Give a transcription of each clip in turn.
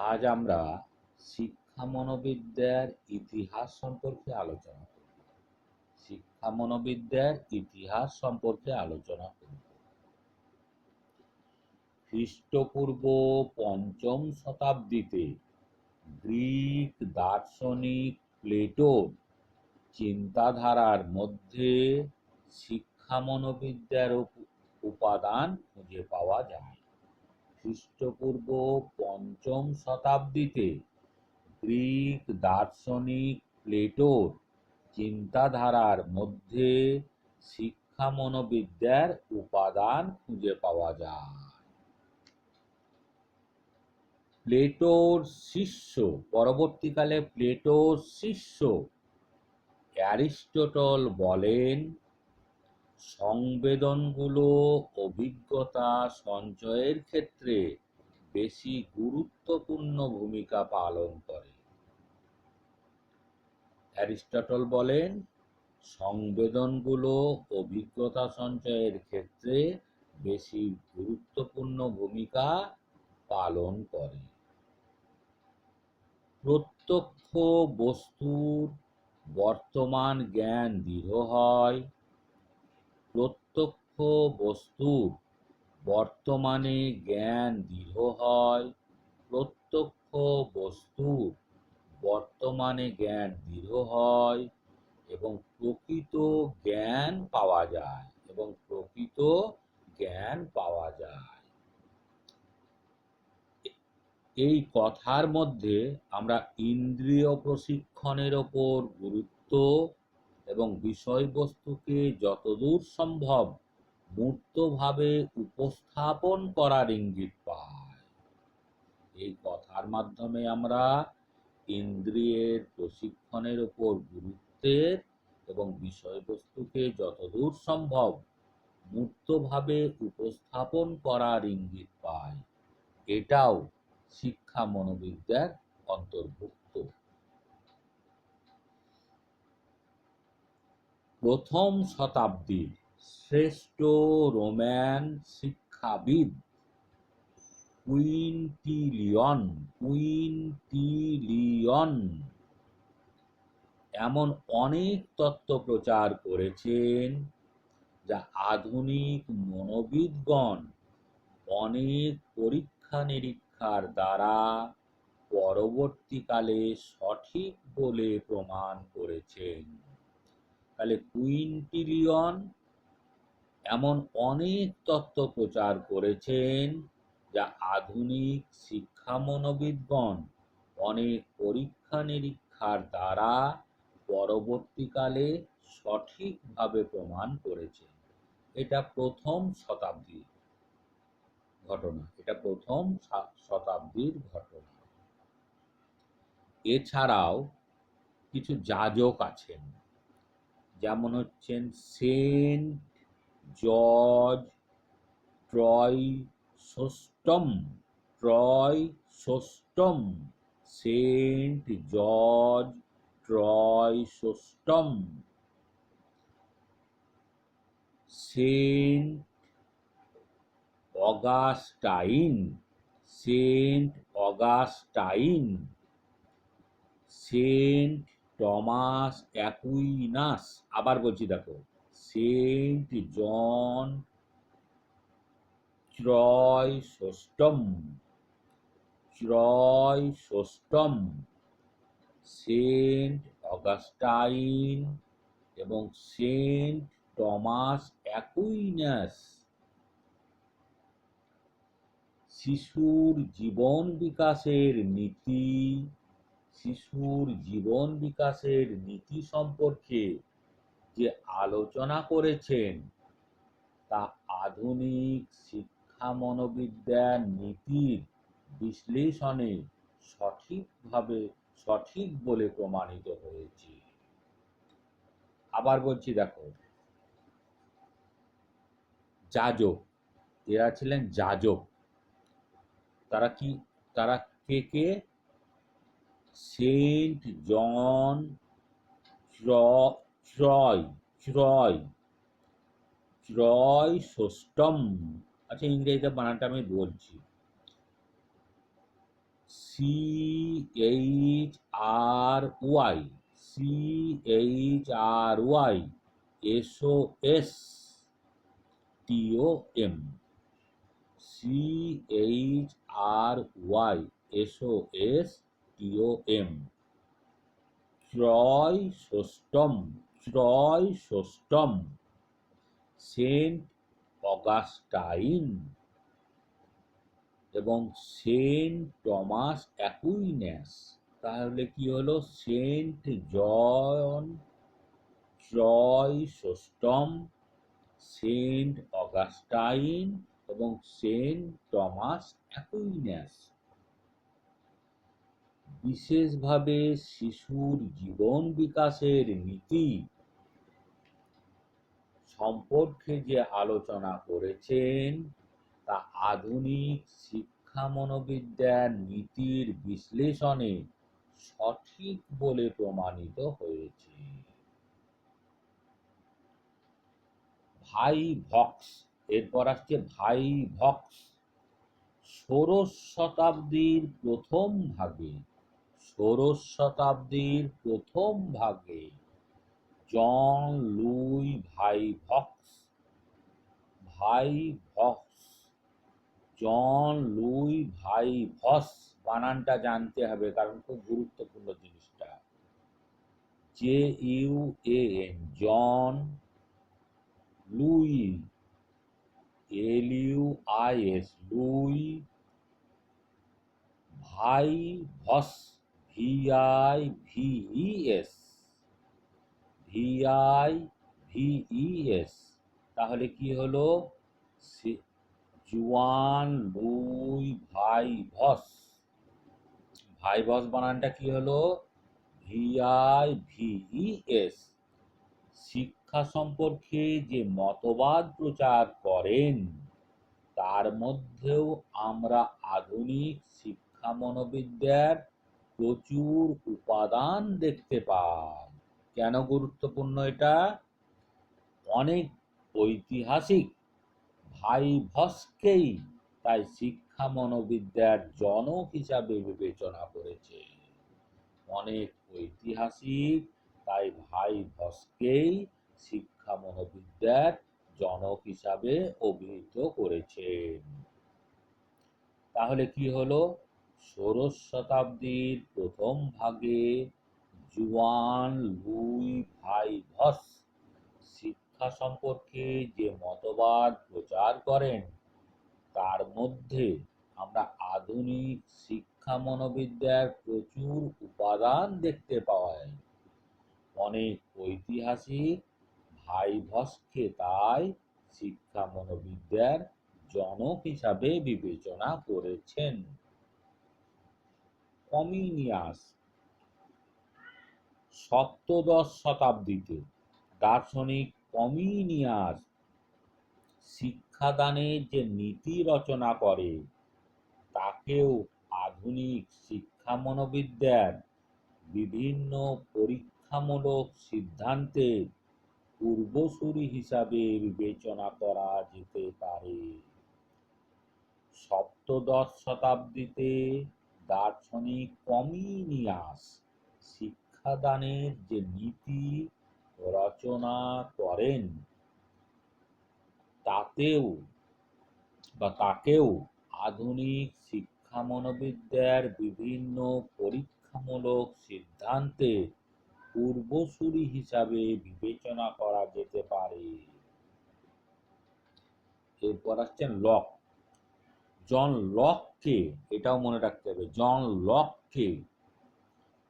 আজ আমরা শিক্ষা মনোবিদ্যার ইতিহাস সম্পর্কে আলোচনা করব। শিক্ষা মনোবিদ্যার ইতিহাস সম্পর্কে আলোচনা করব। খ্রিস্টপূর্ব পঞ্চম শতাব্দীতে গ্রিক দার্শনিক প্লেটোর চিন্তাধারার মধ্যে শিক্ষা মনোবিদ্যার উপাদান খুঁজে পাওয়া যায়। খ্রিস্টপূর্ব পঞ্চম শতাব্দীতে গ্রিক দার্শনিক প্লেটোর চিন্তাধারার মধ্যে শিক্ষা মনোবিদ্যার উপাদান খুঁজে পাওয়া যায়। প্লেটোর শিষ্য, পরবর্তীকালে প্লেটোর শিষ্য অ্যারিস্টটল বলেন, সংবেদনগুলো অভিজ্ঞতা সঞ্চয়ের ক্ষেত্রে বেশি গুরুত্বপূর্ণ ভূমিকা পালন করে। অ্যারিস্টটল বলেন, সংবেদনগুলো অভিজ্ঞতা সঞ্চয়ের ক্ষেত্রে বেশি গুরুত্বপূর্ণ ভূমিকা পালন করে। প্রত্যক্ষ বস্তুর বর্তমান জ্ঞান দৃঢ় হয়। প্রত্যক্ষ বস্তুর বর্তমানে জ্ঞান দৃঢ় হয়। প্রত্যক্ষ বস্তুর বর্তমানে জ্ঞান দৃঢ় হয় এবং প্রকৃত জ্ঞান পাওয়া যায় এই কথার মধ্যে আমরা ইন্দ্রিয় প্রশিক্ষণের ওপর গুরুত্ব এবং বিষয়বস্তুকে যতদূর সম্ভব মূর্তভাবে উপস্থাপন করার ইঙ্গিত পাই। এই কথার মাধ্যমে আমরা ইন্দ্রিয়ের প্রশিক্ষণের ওপর গুরুত্বের এবং বিষয়বস্তুকে যতদূর সম্ভব মূর্তভাবে উপস্থাপন করার ইঙ্গিত পাই। এটাও শিক্ষা মনোবিদ্যার অন্তর্ভুক্ত। প্রথম শতাব্দীর শ্রেষ্ঠ রোমান শিক্ষাবিদ কুইন্টিলিয়ন এমন অনেক তত্ত্ব প্রচার করেছেন যা আধুনিক মনোবিদগণ অনেক পরীক্ষা নিরীক্ষার দ্বারা পরবর্তীকালে সঠিক বলে প্রমাণ করেছেন। তাহলে কুইন্টিলিয়ন এমন অনেক তত্ত্ব প্রচার করেছেন যা আধুনিক শিক্ষা মনোবিদগণ অনেক পরীক্ষা নিরীক্ষার দ্বারা পরবর্তীকালে সঠিকভাবে প্রমাণ করেছেন। এটা প্রথম শতাব্দীর ঘটনা। এছাড়াও কিছু যাজক আছেন, যেমন হচ্ছেন Saint George Chrysostom, Saint George Chrysostom, Saint Augustine, Saint Thomas Aquinas, আবার বলছি দেখো, Saint John Chrysostom, Saint Augustine এবং সেন্ট টমাস অ্যাকুইনাস শিশুর জীবন বিকাশের নীতি সম্পর্কে যে আলোচনা করেছেন তা আধুনিক শিক্ষা মনোবিদ্যার নীতির বিশ্লেষণে সঠিক বলে প্রমাণিত হয়েছে। আবার বলছি দেখো, যাজক, এরা ছিলেন যাজক। তারা কে? সেন্ট জন ট্রয়সোস্টম, আচ্ছা ইংরেজিতে বানানটা আমি বলছি, CHRY, CHRY, SOSTOM, CHRY, SOSTOM, Chrysostom, Chrysostom, Saint Augustine এবং সেন্ট টমাস অ্যাকুইনাস। তাহলে কি হলো? Saint John Chrysostom, Saint Augustine এবং সেন্ট টমাস অ্যাকুইনাস। বিশেষভাবে শিশুর জীবন বিকাশের নীতি সম্পর্কে যে আলোচনা করেছেন তা আধুনিক শিক্ষা মনোবিদ্যার নীতির বিশ্লেষণে সঠিক বলে প্রমাণিত হয়েছে। ভাই ভক্স, এরপর আসছে ভাই ভক্স। ষোড়শ শতাব্দীর প্রথম ভাগে, ষোড়শ শতাব্দীর প্রথম ভাগে জন লুই ভাই ভক্স, ভাই ভক্স, জন লুই ভাই ভস, বানানটা জানতে হবে কারণ খুব গুরুত্বপূর্ণ জিনিসটা। JUAN, জন লুই, LUIS, লুই, ভাই ভস, VIVES, VIVES। তাহলে কি হলো? জুয়ান লুই ভাই ভস, ভাই ভস বানানটা কি হলো? VIVES। শিক্ষা সম্পর্কে যে মতবাদ প্রচার করেন তার মধ্যেও আমরা আধুনিক শিক্ষা মনোবিদ্যার প্রচুর উপাদান দেখতে পাই। কেন গুরুত্বপূর্ণ এটা? অনেক ঐতিহাসিক ভাই ভসকেই তাই শিক্ষা মনোবিদ্যার জনক হিসাবে বিবেচনা করেছে। অনেক ঐতিহাসিক তাই ভাই ভসকেই শিক্ষা মনোবিদ্যার জনক হিসাবে অভিহিত করেছেন। তাহলে কি হলো? ষোড়শ শতাব্দীর প্রথম ভাগে জুয়ান লুই ভাই ভস শিক্ষা সম্পর্কে যে মতবাদ প্রচার করেন তার মধ্যে আমরা আধুনিক শিক্ষা মনোবিদ্যার প্রচুর উপাদান দেখতে পাই। অনেক ঐতিহাসিক ভাই ভসকে তাই শিক্ষা মনোবিদ্যার জনক হিসাবে বিবেচনা করেছেন। কমিনিয়াস, সপ্তদশ শতাব্দীতে দার্শনিক কমিনিয়াস শিক্ষাদানের যে নীতি রচনা করে তাকেও আধুনিক শিক্ষা মনোবিদ্যার বিভিন্ন পরীক্ষামূলক সিদ্ধান্তের পূর্বসূরি হিসাবে বিবেচনা করা যেতে পারে। সপ্তদশ শতাব্দীতে দার্শনিক কমিনিয়াস শিক্ষাদানের যে নীতি রচনা করেন তাকেও আধুনিক শিক্ষা মনোবিদ্যার বিভিন্ন পরীক্ষামূলক সিদ্ধান্তের পূর্বসূরি হিসাবে বিবেচনা করা যেতে পারে। এরপর আসছেন লক। জন লককে, এটাও মনে রাখতে হবে, জন লককে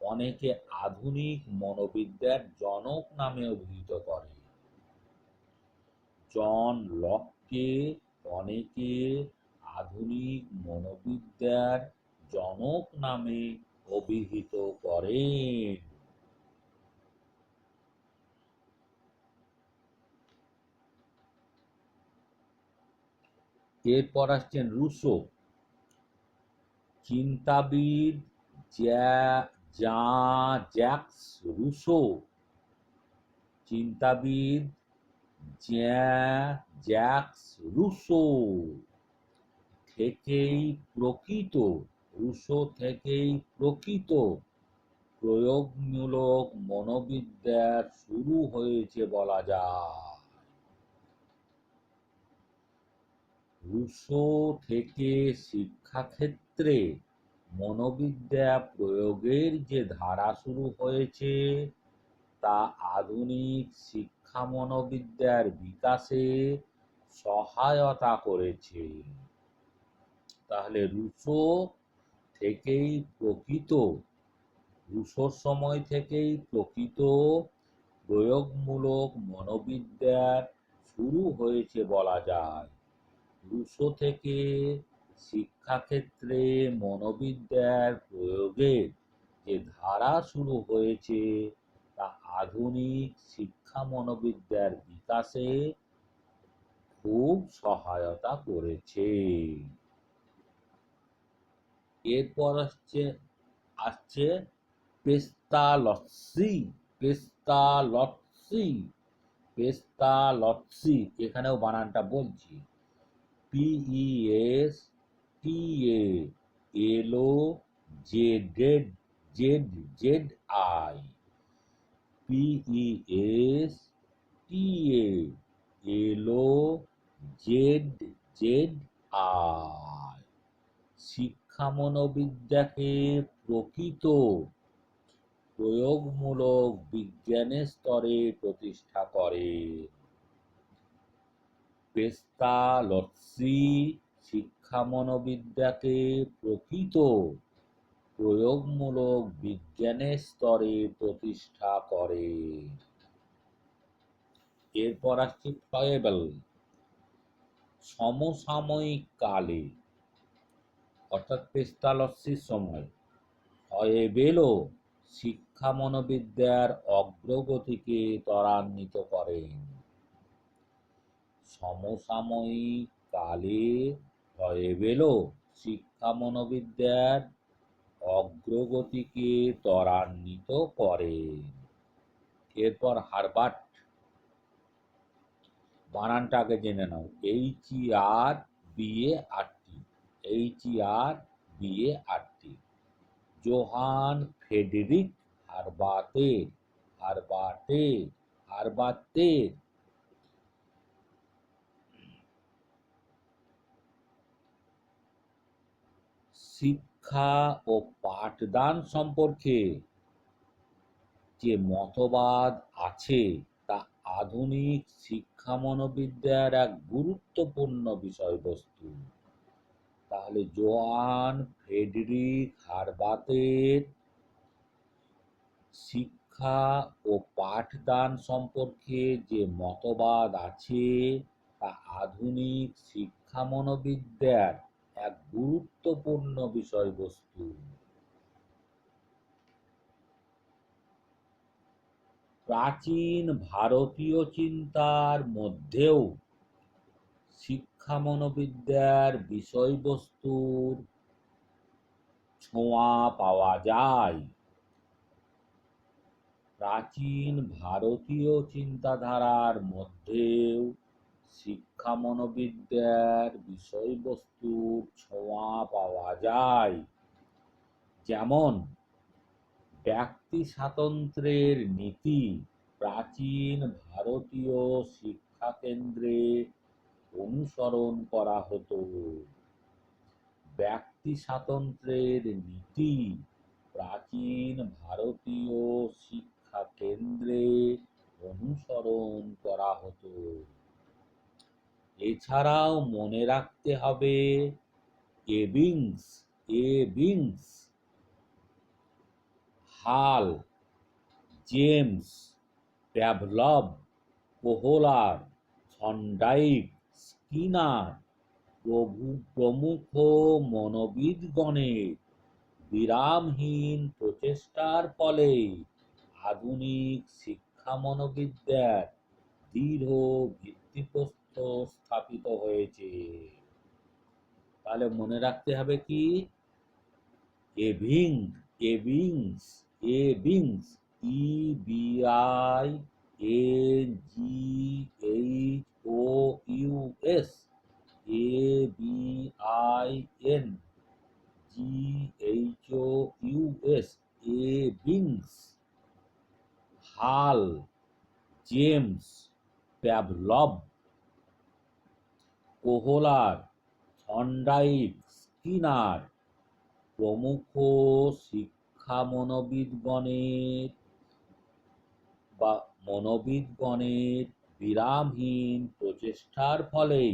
অনেকে আধুনিক মনোবিদ্যার জনক নামে অভিহিত করে। জন লককে অনেকে আধুনিক মনোবিদ্যার জনক নামে অভিহিত করেন। এরপর আসছেন রুসো। চিন্তাবিদ জ্যাক্স রুসো, চিন্তাবিদ জ্যাক্স রুসো থেকেই প্রকৃত রুশো থেকেই প্রকৃত প্রয়োগমূলক মনোবিদ্যার শুরু হয়েছে বলা যায়। রুশো থেকে শিক্ষাক্ষেত্রে মনোবিদ্যা প্রয়োগের যে ধারা শুরু হয়েছে তা আধুনিক শিক্ষা মনোবিদ্যার বিকাশে সহায়তা করেছে। তাহলে থেকেই প্রকৃত রুশোর সময় থেকেই প্রকৃত প্রয়োগমূলক মনোবিদ্যার শুরু হয়েছে বলা যায়। রুশো থেকে শিক্ষাক্ষেত্রে মনোবিদ্যার প্রয়োগের যে ধারা শুরু হয়েছে তা আধুনিক শিক্ষা মনোবিদ্যার বিকাশে খুব সহায়তা করেছে। এরপর আসছে পেস্তালসি। পেস্তালসি পেস্তালসি এখানেও বানানটা বলছি। PESTALOZZI PESTALOZZI শিক্ষা মনোবিদ্যাকে প্রকৃত প্রয়োগমূলক বিজ্ঞানের স্তরে প্রতিষ্ঠা করে। পেস্তালসি শিক্ষা মনোবিদ্যাকে প্রকৃত প্রয়োগমূলক বিজ্ঞানের স্তরে প্রতিষ্ঠা করে। এরপর আসছে ফয়েবেল। সমসাময়িক কালে অর্থাৎ পেস্তালসির সময় ফয়েবেলও শিক্ষা মনোবিদ্যার অগ্রগতিকে ত্বরান্বিত করেন। সমসাময়িক কালে ফয়েবেলও শিক্ষা মনোবিদ্যার অগ্রগতিকে ত্বরান্বিত করেন। এরপর হারবার্ট, বানানটা আগে জেনে নাও, HERBART জোহান ফ্রেডেরিক হারবার্টের শিক্ষা ও পাঠদান সম্পর্কে যে মতবাদ আছে তা আধুনিক শিক্ষা মনোবিদ্যার এক গুরুত্বপূর্ণ বিষয়বস্তু। তাহলে জোহান ফ্রেডেরিক হারবার্টের শিক্ষা ও পাঠদান সম্পর্কে যে মতবাদ আছে তা আধুনিক শিক্ষা মনোবিদ্যার এক গুরুত্বপূর্ণ বিষয়বস্তু। প্রাচীন ভারতীয় চিন্তার মধ্যেও শিক্ষা মনোবিদ্যার বিষয়বস্তুর ছোঁয়া পাওয়া যায়। প্রাচীন ভারতীয় চিন্তাধারার মধ্যেও শিক্ষা মনোবিদ্যার বিষয়বস্তুর ছোঁয়া পাওয়া যায়। যেমন ব্যক্তি স্বাতন্ত্র্যের নীতি প্রাচীন ভারতীয় শিক্ষা কেন্দ্রে অনুসরণ করা হতো। ব্যক্তি স্বাতন্ত্র্যের নীতি প্রাচীন ভারতীয় শিক্ষা কেন্দ্রে অনুসরণ করা হতো। এছাড়াও মনে রাখতে হবে এবিংস, হাল, জেমস, প্যাভলভ, কোহলার, থর্নডাইক, স্কিনার প্রমুখ মনোবিদগণের বিরামহীন প্রচেষ্টার ফলে আধুনিক শিক্ষা মনোবিদ্যার দৃঢ় ভিত্তিপ্রস্তর স্থাপিত হয়েছে। তাহলে মনে রাখতে হবে কি, এবিংস EBINGHOUS GHOUS, বিংস, হাল, জেমস, প্যাভলভ, কোহলার, থর্নডাইক, স্কিনার প্রমুখ মনোবিদগণের বিরামহীন প্রচেষ্টার ফলেই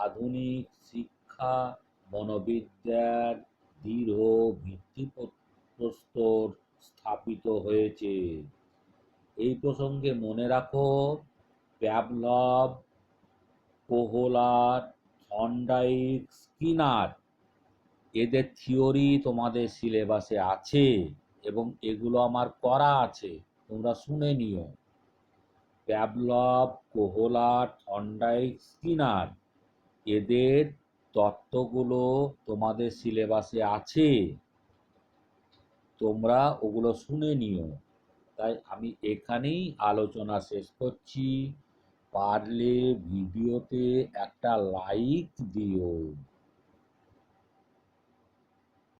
আধুনিক শিক্ষা মনোবিদ্যার দৃঢ় ভিত্তিপ্রস্তর স্থাপিত হয়েছে। এই প্রসঙ্গে মনে রাখো, প্যাভলভ, কোহলার, থর্নডাইক, স্কিনার এদের থিওরি তোমাদের সিলেবাসে আছে এবং এগুলো আমার করা আছে, তোমরা শুনে নিও। প্যাভলভ, কোহলার, থর্নডাইক, স্কিনার এদের তত্ত্বগুলো তোমাদের সিলেবাসে আছে, তোমরা ওগুলো শুনে নিও। তাই আমি এখানেই আলোচনা শেষ করছি। পারলে ভিডিওতে একটা লাইক দিও।